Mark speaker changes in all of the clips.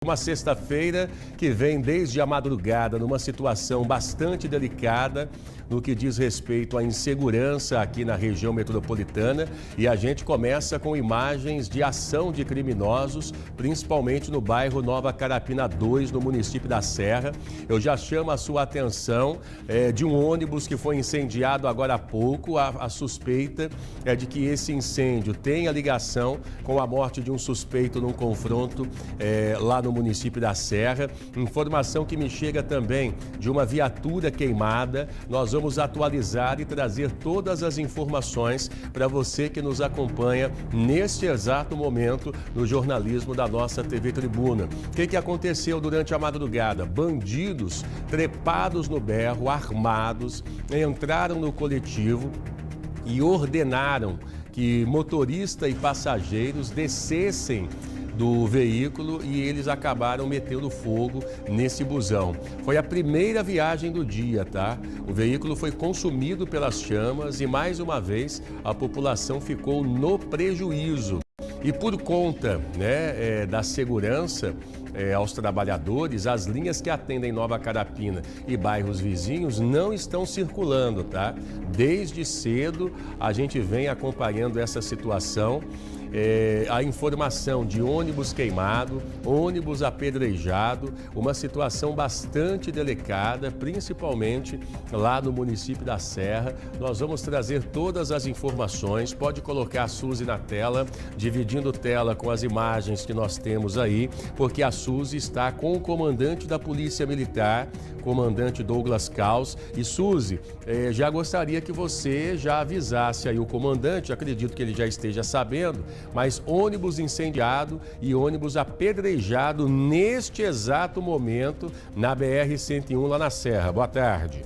Speaker 1: Uma sexta-feira que vem desde a madrugada numa situação bastante delicada no que diz respeito à insegurança aqui na região metropolitana, e a gente começa com imagens de ação de criminosos, principalmente no bairro Nova Carapina 2, no município da Serra. Eu já chamo a sua atenção de um ônibus que foi incendiado agora há pouco. A suspeita é de que esse incêndio tenha ligação com a morte de um suspeito num confronto lá no município da Serra. Informação que me chega também de uma viatura queimada. Nós vamos atualizar e trazer todas as informações para você que nos acompanha neste exato momento no jornalismo da nossa TV Tribuna. O que aconteceu durante a madrugada? Bandidos trepados no berro, armados, entraram no coletivo e ordenaram que motorista e passageiros descessem do veículo, e eles acabaram metendo fogo nesse busão. Foi a primeira viagem do dia, tá? O veículo foi consumido pelas chamas e, mais uma vez, a população ficou no prejuízo. E por conta, da segurança aos trabalhadores, as linhas que atendem Nova Carapina e bairros vizinhos não estão circulando, tá? Desde cedo a gente vem acompanhando essa situação. A informação de ônibus queimado, ônibus apedrejado, uma situação bastante delicada, principalmente lá no município da Serra. Nós vamos trazer todas as informações. Pode colocar a Suzy na tela, dividindo tela com as imagens que nós temos aí, porque a Suzy está com o comandante da Polícia Militar, comandante Douglas Caos. E Suzy, já gostaria que você já avisasse aí o comandante, acredito que ele já esteja sabendo, mas ônibus incendiado e ônibus apedrejado neste exato momento na BR-101 lá na Serra. Boa tarde.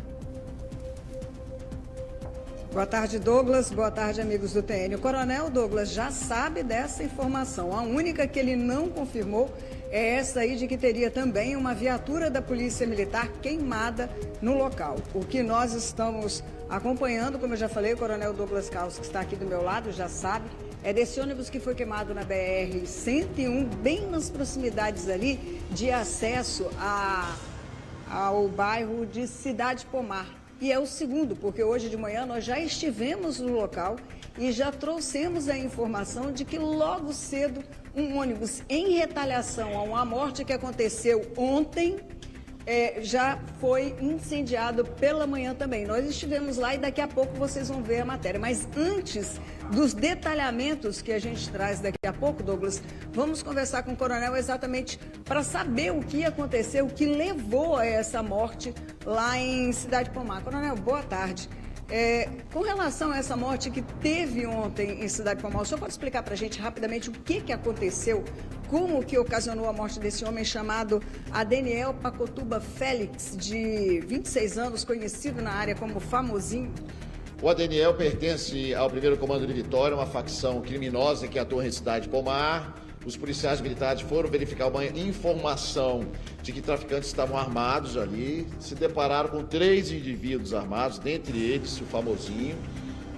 Speaker 2: Boa tarde, Douglas. Boa tarde, amigos do TN. O coronel Douglas já sabe dessa informação. A única que ele não confirmou é essa aí de que teria também uma viatura da Polícia Militar queimada no local. O que nós estamos acompanhando, como eu já falei, o coronel Douglas Caos, que está aqui do meu lado, já sabe, é desse ônibus que foi queimado na BR-101, bem nas proximidades ali de acesso ao bairro de Cidade Pomar. E é o segundo, porque hoje de manhã nós já estivemos no local e já trouxemos a informação de que logo cedo um ônibus em retaliação a uma morte que aconteceu ontem já foi incendiado pela manhã também. Nós estivemos lá e daqui a pouco vocês vão ver a matéria. Mas antes dos detalhamentos que a gente traz daqui a pouco, Douglas, vamos conversar com o coronel exatamente para saber o que aconteceu, o que levou a essa morte lá em Cidade Pomar. Coronel, boa tarde. Com relação a essa morte que teve ontem em Cidade Pomar, o senhor pode explicar para a gente rapidamente o que aconteceu, como que ocasionou a morte desse homem chamado Adeniel Pacotuba Félix, de 26 anos, conhecido na área como Famosinho?
Speaker 3: O Adeniel pertence ao 1º Comando de Vitória, uma facção criminosa que atua em Cidade Pomar. Os policiais militares foram verificar uma informação de que traficantes estavam armados ali, se depararam com 3 indivíduos armados, dentre eles o Famosinho,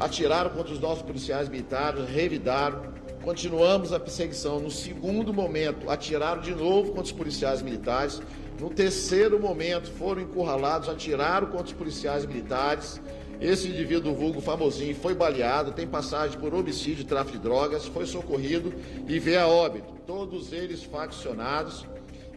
Speaker 3: atiraram contra os nossos policiais militares, revidaram, continuamos a perseguição. No segundo momento, atiraram de novo contra os policiais militares. No terceiro momento, foram encurralados, atiraram contra os policiais militares. Esse indivíduo vulgo Famosinho foi baleado, tem passagem por homicídio e tráfico de drogas, foi socorrido e veio a óbito. Todos eles faccionados.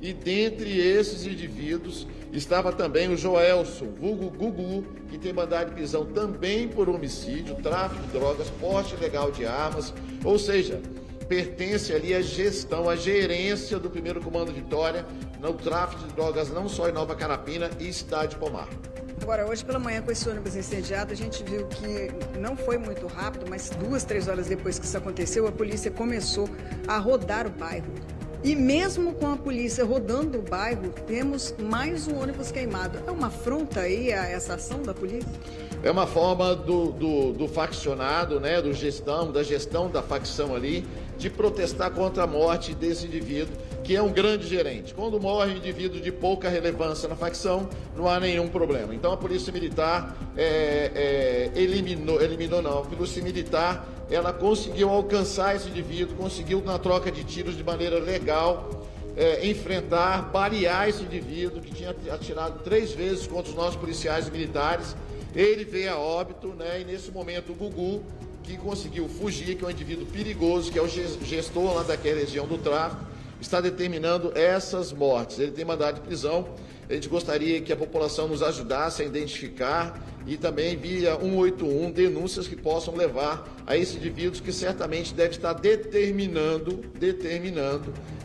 Speaker 3: E dentre esses indivíduos estava também o Joelson, vulgo Gugu, que tem mandado de prisão também por homicídio, tráfico de drogas, porte ilegal de armas, ou seja, pertence ali à gestão, à gerência do 1º Comando Vitória no tráfico de drogas, não só em Nova Carapina e Cidade Pomar.
Speaker 2: Agora, hoje pela manhã, com esse ônibus incendiado, a gente viu que não foi muito rápido, mas 2, 3 horas depois que isso aconteceu, a polícia começou a rodar o bairro. E mesmo com a polícia rodando o bairro, temos mais um ônibus queimado. É uma afronta aí a essa ação da polícia?
Speaker 3: É uma forma do faccionado, da gestão da facção ali, de protestar contra a morte desse indivíduo, que é um grande gerente. Quando morre um indivíduo de pouca relevância na facção, não há nenhum problema. Então a Polícia Militar a Polícia Militar, ela conseguiu alcançar esse indivíduo, conseguiu na troca de tiros de maneira legal, enfrentar, balear esse indivíduo que tinha atirado 3 vezes contra os nossos policiais e militares. Ele veio a óbito, né? E nesse momento o Gugu, que conseguiu fugir, que é um indivíduo perigoso, que é o gestor lá daquela região do tráfico, está determinando essas mortes. Ele tem mandado de prisão. A gente gostaria que a população nos ajudasse a identificar e também via 181 denúncias que possam levar a esses indivíduos que certamente deve estar determinando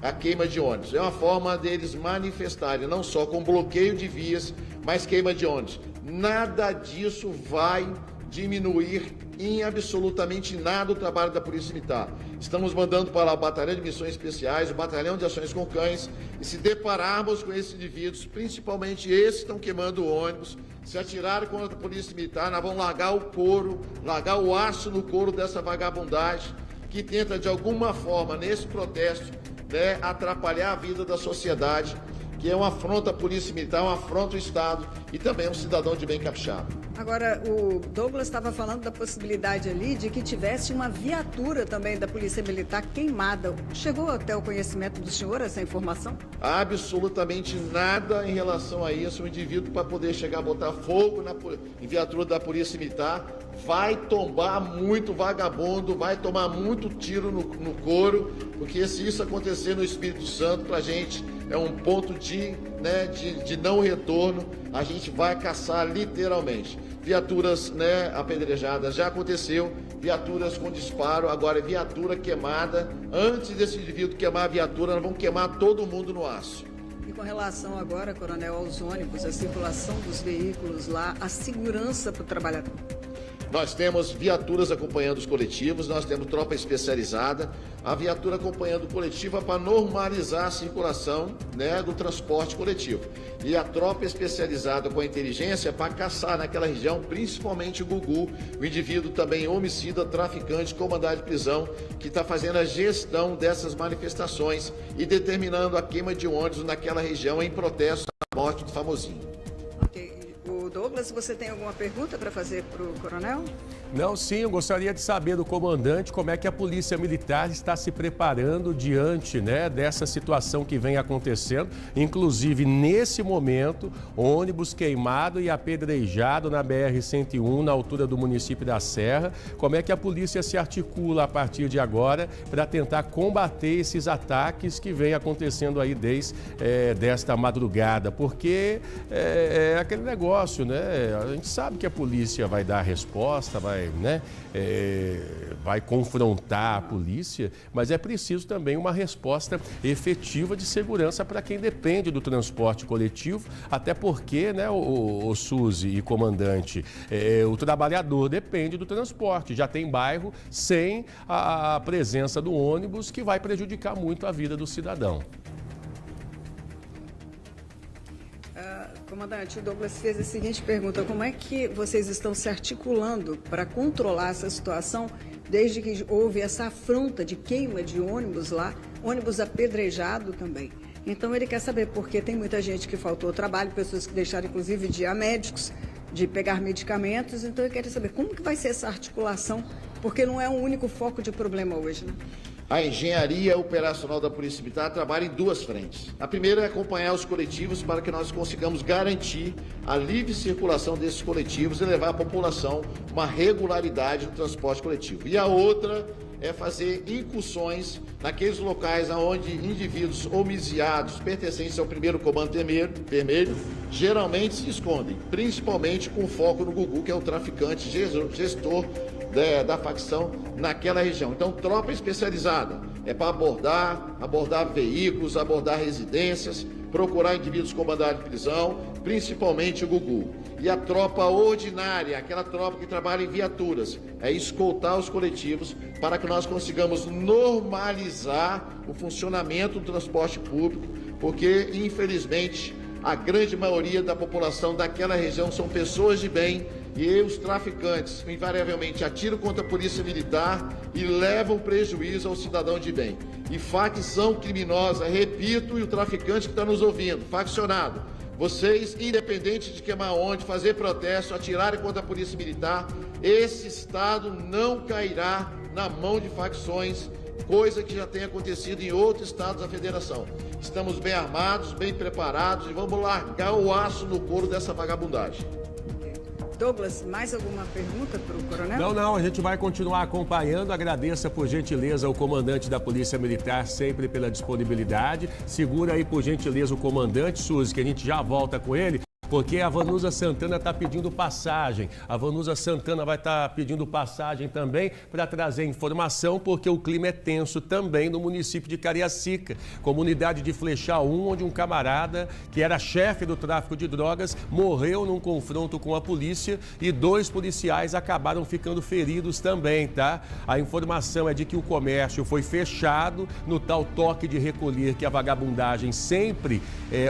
Speaker 3: a queima de ônibus. É uma forma deles manifestarem não só com bloqueio de vias, mas queima de ônibus. Nada disso vai diminuir em absolutamente nada o trabalho da Polícia Militar. Estamos mandando para o Batalhão de Missões Especiais, o Batalhão de Ações com Cães, e se depararmos com esses indivíduos, principalmente esses que estão queimando o ônibus, se atirarem contra a Polícia Militar, nós vamos largar o couro, largar o aço no couro dessa vagabundagem que tenta de alguma forma, nesse protesto, né, atrapalhar a vida da sociedade, que é uma afronta à Polícia Militar, uma afronta ao Estado e também um cidadão de bem capixaba.
Speaker 2: Agora, o Douglas estava falando da possibilidade ali de que tivesse uma viatura também da Polícia Militar queimada. Chegou até o conhecimento do senhor essa informação?
Speaker 3: Absolutamente nada em relação a isso. O indivíduo, para poder chegar a botar fogo em viatura da Polícia Militar, vai tombar muito vagabundo, vai tomar muito tiro no couro, porque se isso acontecer no Espírito Santo, para a gente é um ponto de não retorno, a gente vai caçar literalmente. Viaturas, né, apedrejadas já aconteceu, viaturas com disparo, agora viatura queimada. Antes desse indivíduo queimar a viatura, nós vamos queimar todo mundo no aço.
Speaker 2: E com relação agora, coronel, aos ônibus, a circulação dos veículos lá, a segurança para o trabalhador?
Speaker 3: Nós temos viaturas acompanhando os coletivos, nós temos tropa especializada, a viatura acompanhando o coletivo para normalizar a circulação, né, do transporte coletivo. E a tropa especializada com a inteligência para caçar naquela região, principalmente o Gugu, o indivíduo também homicida, traficante, com mandado de prisão, que está fazendo a gestão dessas manifestações e determinando a queima de ônibus naquela região em protesto à morte do famosinho.
Speaker 2: Douglas, você tem alguma pergunta para fazer para o coronel?
Speaker 1: Não, sim, eu gostaria de saber do comandante como é que a Polícia Militar está se preparando diante, né, dessa situação que vem acontecendo. Inclusive, nesse momento, ônibus queimado e apedrejado na BR-101, na altura do município da Serra. Como é que a polícia se articula a partir de agora para tentar combater esses ataques que vem acontecendo aí desde desta madrugada? Porque é aquele negócio, né? A gente sabe que a polícia vai dar a resposta, vai confrontar a polícia, mas é preciso também uma resposta efetiva de segurança para quem depende do transporte coletivo, até porque, né, o Suzy e comandante, o trabalhador depende do transporte. Já tem bairro sem a presença do ônibus que vai prejudicar muito a vida do cidadão.
Speaker 2: Comandante, o Douglas fez a seguinte pergunta: como é que vocês estão se articulando para controlar essa situação desde que houve essa afronta de queima de ônibus lá, ônibus apedrejado também? Então ele quer saber, porque tem muita gente que faltou ao trabalho, pessoas que deixaram inclusive de ir a médicos, de pegar medicamentos, então ele quer saber como que vai ser essa articulação, porque não é um único foco de problema hoje, né?
Speaker 3: A engenharia operacional da Polícia Militar trabalha em 2 frentes. A primeira é acompanhar os coletivos para que nós consigamos garantir a livre circulação desses coletivos e levar à população uma regularidade no transporte coletivo. E a outra é fazer incursões naqueles locais onde indivíduos homicidados pertencentes ao 1º Comando Vermelho geralmente se escondem, principalmente com foco no Gugu, que é o traficante gestor da facção naquela região. Então, tropa especializada é para abordar veículos, abordar residências, procurar indivíduos com mandado de prisão, principalmente o Gugu. E a tropa ordinária, aquela tropa que trabalha em viaturas, é escoltar os coletivos para que nós consigamos normalizar o funcionamento do transporte público, porque, infelizmente, a grande maioria da população daquela região são pessoas de bem, e os traficantes invariavelmente atiram contra a Polícia Militar e levam prejuízo ao cidadão de bem. E facção criminosa, repito, e o traficante que está nos ouvindo, faccionado, vocês, independente de queimar onde, fazer protesto, atirarem contra a Polícia Militar, esse Estado não cairá na mão de facções coisa que já tem acontecido em outros estados da federação. Estamos bem armados, bem preparados e vamos largar o aço no couro dessa vagabundagem.
Speaker 2: Douglas, mais alguma pergunta para o coronel?
Speaker 1: Não, a gente vai continuar acompanhando. Agradeça por gentileza o comandante da Polícia Militar sempre pela disponibilidade. Segura aí por gentileza o comandante, Suzy, que a gente já volta com ele. Porque a Vanusa Santana está pedindo passagem. A Vanusa Santana vai estar pedindo passagem também para trazer informação, porque o clima é tenso também no município de Cariacica. Comunidade de Flechal 1, onde um camarada que era chefe do tráfico de drogas morreu num confronto com a polícia e 2 policiais acabaram ficando feridos também, tá? A informação é de que o comércio foi fechado no tal toque de recolher que a vagabundagem sempre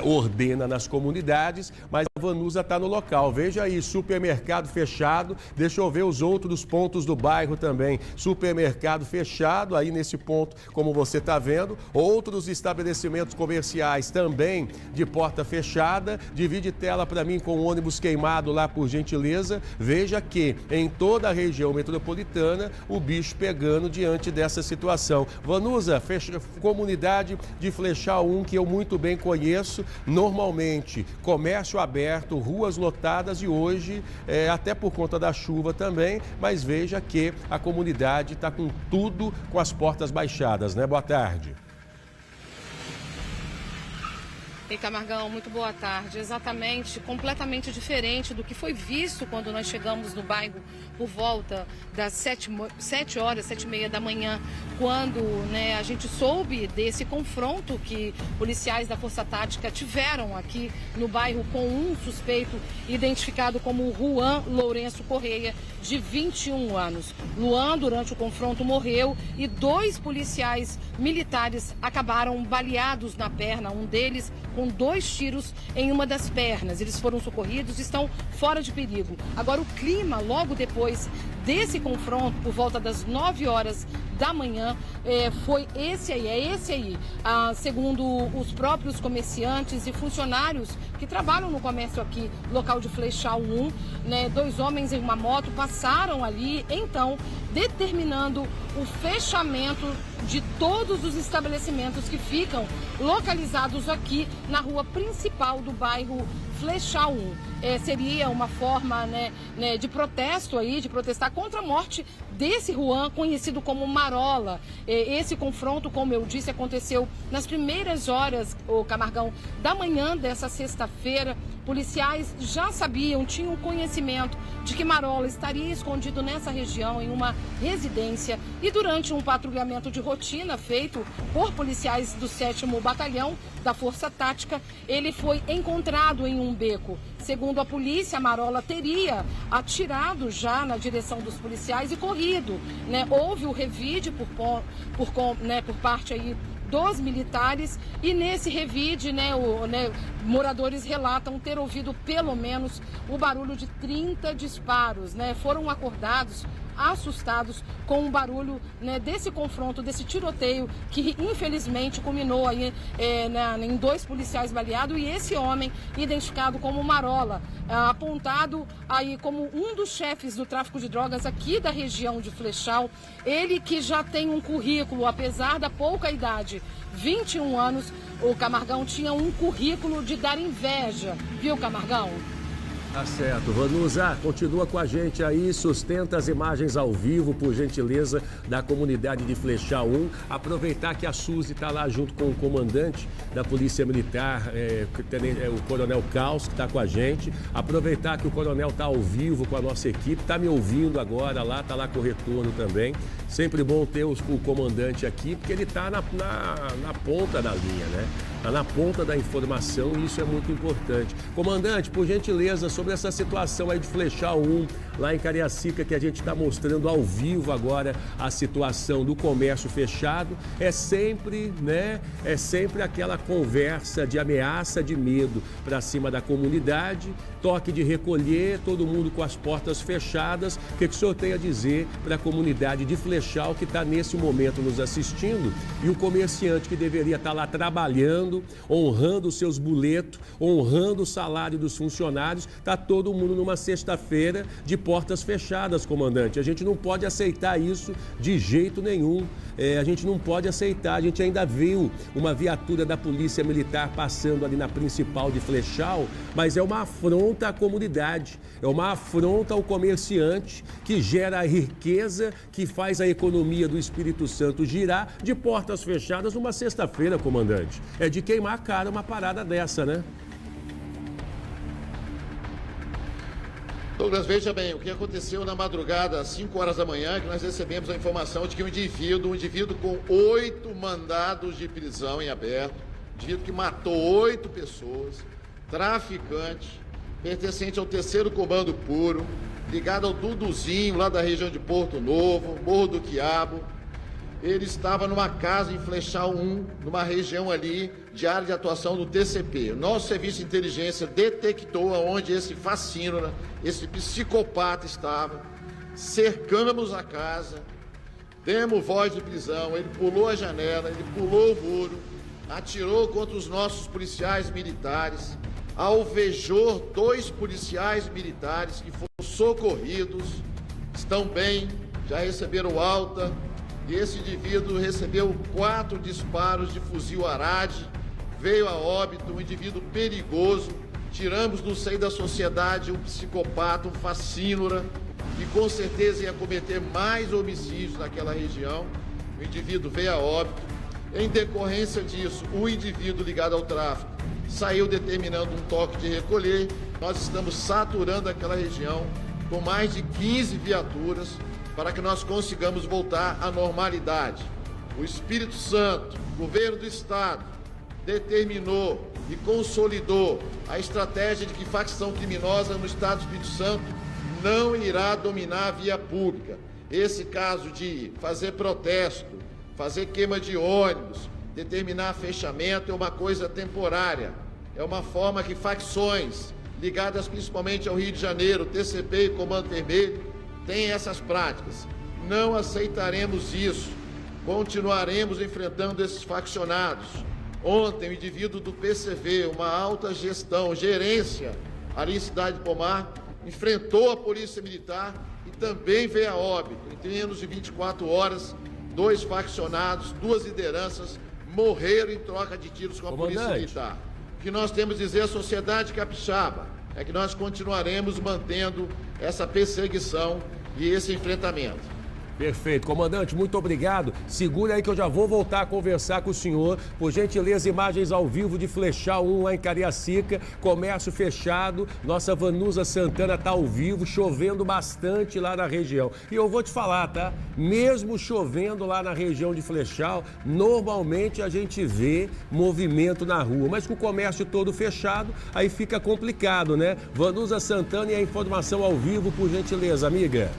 Speaker 1: ordena nas comunidades, mas a Vanusa está no local. Veja aí, supermercado fechado. Deixa eu ver os outros pontos do bairro também. Supermercado fechado aí nesse ponto, como você está vendo. Outros estabelecimentos comerciais também de porta fechada. Divide tela para mim com o ônibus queimado lá, por gentileza. Veja que em toda a região metropolitana o bicho pegando diante dessa situação. Vanusa, comunidade de Flechal 1, que eu muito bem conheço. Normalmente, comércio aberto, ruas lotadas e hoje, até por conta da chuva também, mas veja que a comunidade está com tudo com as portas baixadas, né? Boa tarde.
Speaker 4: Ei, Camargão, muito boa tarde. Exatamente, completamente diferente do que foi visto quando nós chegamos no bairro por volta das 7h30 da manhã, quando a gente soube desse confronto que policiais da Força Tática tiveram aqui no bairro com um suspeito identificado como Juan Lourenço Correia, de 21 anos. Luan, durante o confronto, morreu e 2 policiais militares acabaram baleados na perna, um deles com 2 tiros em uma das pernas. Eles foram socorridos e estão fora de perigo. Agora, o clima, logo depois desse confronto, por volta das 9 horas da manhã, foi esse aí. Segundo os próprios comerciantes e funcionários que trabalham no comércio aqui, local de Flechal 1, 2 homens em uma moto passaram ali, então, determinando o fechamento de todos os estabelecimentos que ficam localizados aqui na rua principal do bairro Flechal 1. Seria uma forma de protesto aí, de protestar contra a morte desse Juan, conhecido como Marola. Esse confronto, como eu disse, aconteceu nas primeiras horas, Camargão, da manhã dessa sexta-feira. Policiais já sabiam, tinham conhecimento de que Marola estaria escondido nessa região, em uma residência, e durante um patrulhamento de rotina feito por policiais do 7º Batalhão da Força Tática, ele foi encontrado em um beco. Segundo a polícia, Marola teria atirado já na direção dos policiais e corrido. Houve o revide por parte aí dos militares e nesse revide, moradores relatam ter ouvido pelo menos o barulho de 30 disparos, Foram acordados, assustados com o barulho desse confronto, desse tiroteio que infelizmente culminou aí em 2 policiais baleados e esse homem identificado como Marola, apontado aí como um dos chefes do tráfico de drogas aqui da região de Flechal. Ele que já tem um currículo, apesar da pouca idade, 21 anos, o Camargão tinha um currículo de dar inveja, viu, Camargão?
Speaker 1: Tá certo. Vanusa, continua com a gente aí, sustenta as imagens ao vivo, por gentileza, da comunidade de Flechal 1. Aproveitar que a Suzy está lá junto com o comandante da Polícia Militar, o Coronel Caos, que está com a gente. Aproveitar que o Coronel está ao vivo com a nossa equipe, está me ouvindo agora lá, está lá com o retorno também. Sempre bom ter o comandante aqui, porque ele está na ponta da linha, Está na ponta da informação e isso é muito importante. Comandante, por gentileza, sobre essa situação aí de Flechal 1, lá em Cariacica, que a gente está mostrando ao vivo agora a situação do comércio fechado, é sempre aquela conversa de ameaça, de medo para cima da comunidade, toque de recolher, todo mundo com as portas fechadas. O que o senhor tem a dizer para a comunidade de Flechal que está nesse momento nos assistindo e o comerciante que deveria estar lá trabalhando, trabalhando, honrando os seus boletos, honrando o salário dos funcionários. Está todo mundo numa sexta-feira de portas fechadas, comandante. A gente não pode aceitar isso de jeito nenhum. A gente não pode aceitar. A gente ainda viu uma viatura da Polícia Militar passando ali na principal de Flechal, mas é uma afronta à comunidade, é uma afronta ao comerciante que gera a riqueza, que faz a economia do Espírito Santo girar de portas fechadas numa sexta-feira, comandante. É de queimar a cara uma parada dessa, né?
Speaker 3: Douglas, veja bem, o que aconteceu na madrugada, às 5 horas da manhã, que nós recebemos a informação de que um indivíduo com 8 mandados de prisão em aberto, indivíduo que matou 8 pessoas, traficante, pertencente ao 3º Comando Puro, ligado ao Duduzinho, lá da região de Porto Novo, Morro do Quiabo. Ele estava numa casa em Flechal 1, numa região ali de área de atuação do TCP. O nosso serviço de inteligência detectou aonde esse fascínora, esse psicopata estava. Cercamos a casa, demos voz de prisão, ele pulou a janela, ele pulou o muro, atirou contra os nossos policiais militares, alvejou 2 policiais militares que foram socorridos, estão bem, já receberam alta. E esse indivíduo recebeu 4 disparos de fuzil Arade, veio a óbito, um indivíduo perigoso. Tiramos do seio da sociedade um psicopata, um fascínora, que com certeza ia cometer mais homicídios naquela região. O indivíduo veio a óbito. Em decorrência disso, o indivíduo ligado ao tráfico saiu determinando um toque de recolher. Nós estamos saturando aquela região com mais de 15 viaturas, para que nós consigamos voltar à normalidade. O Espírito Santo, o governo do Estado, determinou e consolidou a estratégia de que facção criminosa no Estado do Espírito Santo não irá dominar a via pública. Esse caso de fazer protesto, fazer queima de ônibus, determinar fechamento é uma coisa temporária. É uma forma que facções ligadas principalmente ao Rio de Janeiro, TCP e Comando Vermelho, tem essas práticas. Não aceitaremos isso. Continuaremos enfrentando esses faccionados. Ontem, o indivíduo do PCV, uma alta gestão, gerência, ali em Cidade de Pomar, enfrentou a Polícia Militar e também veio a óbito. Em menos de 24 horas, 2 faccionados, 2 lideranças morreram em troca de tiros com a Polícia Militar. O que nós temos a dizer à sociedade capixaba é que nós continuaremos mantendo essa perseguição e esse enfrentamento.
Speaker 1: Perfeito. Comandante, muito obrigado. Segura aí que eu já vou voltar a conversar com o senhor. Por gentileza, imagens ao vivo de Flechal 1 lá em Cariacica, comércio fechado. Nossa Vanusa Santana tá ao vivo, chovendo bastante lá na região. E eu vou te falar, tá? Mesmo chovendo lá na região de Flechal, normalmente a gente vê movimento na rua, mas com o comércio todo fechado, aí fica complicado, né? Vanusa Santana e a informação ao vivo, por gentileza, amiga.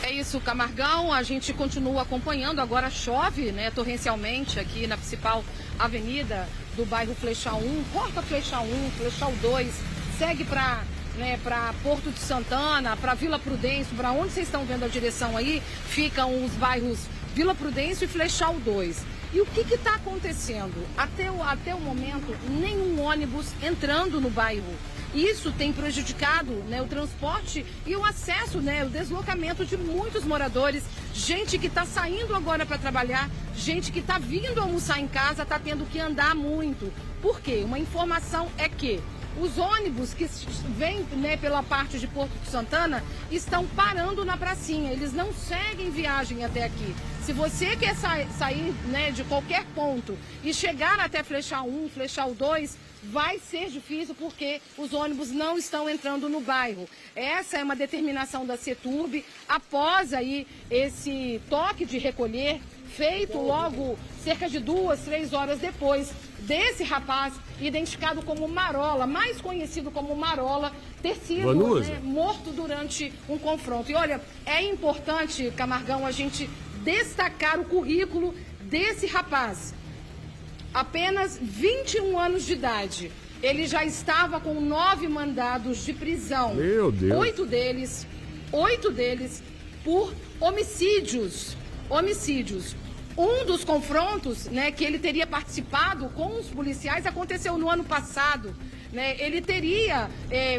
Speaker 4: Isso, Camargão, a gente continua acompanhando, agora chove, né, torrencialmente aqui na principal avenida do bairro Flechal 1, corta Flechal 1, Flechal 2, segue para Porto de Santana, para Vila Prudêncio, para onde vocês estão vendo a direção aí, ficam os bairros Vila Prudêncio e Flechal 2. E o que está acontecendo? Até o momento, nenhum ônibus entrando no bairro. Isso tem prejudicado, né, o transporte e o acesso, né, o deslocamento de muitos moradores, gente que está saindo agora para trabalhar, gente que está vindo almoçar em casa, está tendo que andar muito. Por quê? Uma informação é que os ônibus que vêm, né, pela parte de Porto de Santana estão parando na pracinha, eles não seguem viagem até aqui. Se você quer sair, né, de qualquer ponto e chegar até Flechal 1, Flechal 2, vai ser difícil porque os ônibus não estão entrando no bairro. Essa é uma determinação da CETURB após aí esse toque de recolher feito logo cerca de 2, 3 horas depois desse rapaz identificado como Marola, mais conhecido como Marola, ter sido, né, morto durante um confronto. E olha, é importante, Camargão, a gente destacar o currículo desse rapaz. Apenas 21 anos de idade. Ele já estava com 9 mandados de prisão.
Speaker 1: Meu Deus.
Speaker 4: 8 deles por homicídios. Um dos confrontos, né, que ele teria participado com os policiais aconteceu no ano passado. Né? Ele teria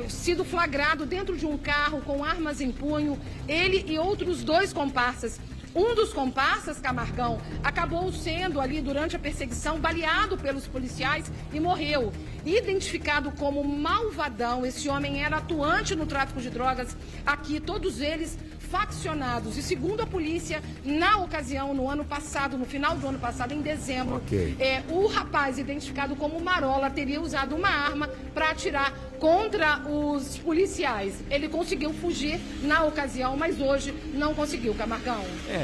Speaker 4: sido flagrado dentro de um carro com armas em punho, ele e outros 2 comparsas. Um dos comparsas, Camargão, acabou sendo ali durante a perseguição baleado pelos policiais e morreu. Identificado como malvadão, esse homem era atuante no tráfico de drogas aqui, todos eles faccionados. E segundo a polícia, na ocasião, no ano passado, no final do ano passado, em dezembro, o rapaz identificado como Marola teria usado uma arma para atirar contra os policiais. Ele conseguiu fugir na ocasião, mas hoje não conseguiu, Camargão.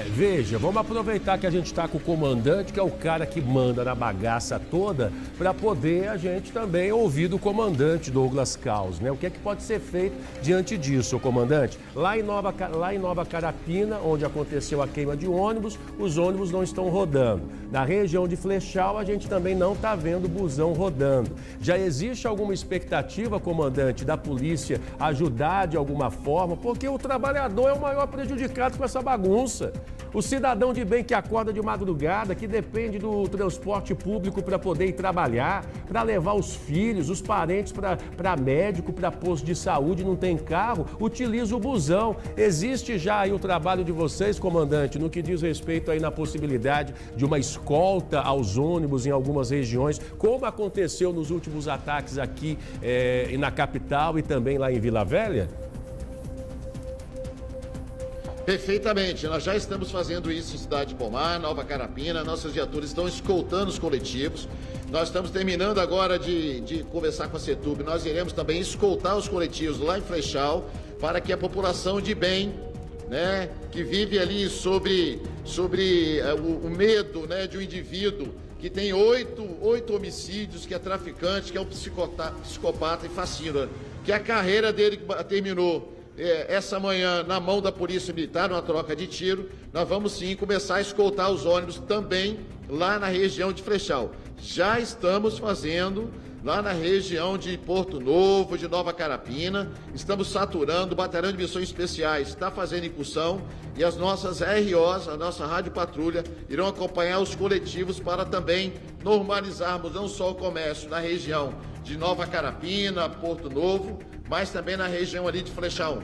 Speaker 1: Veja, vamos aproveitar que a gente está com o comandante, que é o cara que manda na bagaça toda, para poder a gente também ouvir do comandante Douglas Caos, né? O que é que pode ser feito diante disso, comandante? Lá em Nova Carapina, onde aconteceu a queima de ônibus, os ônibus não estão rodando. Na região de Flechal, a gente também não está vendo busão rodando. Já existe alguma expectativa, comandante, da polícia ajudar de alguma forma? Porque o trabalhador é o maior prejudicado com essa bagunça. O cidadão de bem que acorda de madrugada, que depende do transporte público para poder ir trabalhar, para levar os filhos, os parentes para médico, para posto de saúde, não tem carro, utiliza o busão. Existe já aí o trabalho de vocês, comandante, no que diz respeito aí na possibilidade de uma escolta aos ônibus em algumas regiões, como aconteceu nos últimos ataques aqui na capital e também lá em Vila Velha?
Speaker 3: Perfeitamente, nós já estamos fazendo isso em Cidade de Pomar, Nova Carapina, nossas viaturas estão escoltando os coletivos. Nós estamos terminando agora de conversar com a Setub, nós iremos também escoltar os coletivos lá em Flechal, para que a população de bem, né, que vive ali sobre o medo, né, de um indivíduo que tem 8 homicídios, que é traficante, que é um psicopata e fascina, que a carreira dele terminou essa manhã na mão da Polícia Militar, uma troca de tiro. Nós vamos sim começar a escoltar os ônibus também lá na região de Flechal. Já estamos fazendo lá na região de Porto Novo, de Nova Carapina, estamos saturando, o Batalhão de Missões Especiais está fazendo incursão e as nossas ROs, a nossa Rádio Patrulha, irão acompanhar os coletivos para também normalizarmos não só o comércio na região de Nova Carapina, Porto Novo, mas também na região ali de Flechal.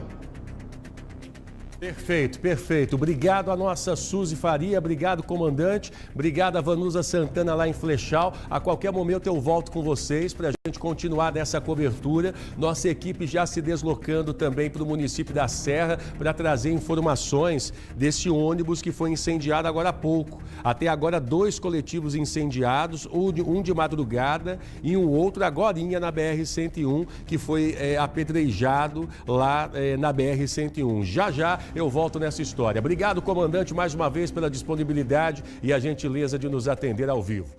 Speaker 1: Perfeito, perfeito. Obrigado a nossa Suzy Faria, obrigado, comandante, obrigado a Vanusa Santana lá em Flechal. A qualquer momento eu volto com vocês para a gente continuar dessa cobertura. Nossa equipe já se deslocando também para o município da Serra para trazer informações desse ônibus que foi incendiado agora há pouco. Até agora 2 coletivos incendiados, um de madrugada e um outro agorinha na BR-101, que foi apedrejado lá na BR-101. Já eu volto nessa história. Obrigado, comandante, mais uma vez pela disponibilidade e a gentileza de nos atender ao vivo.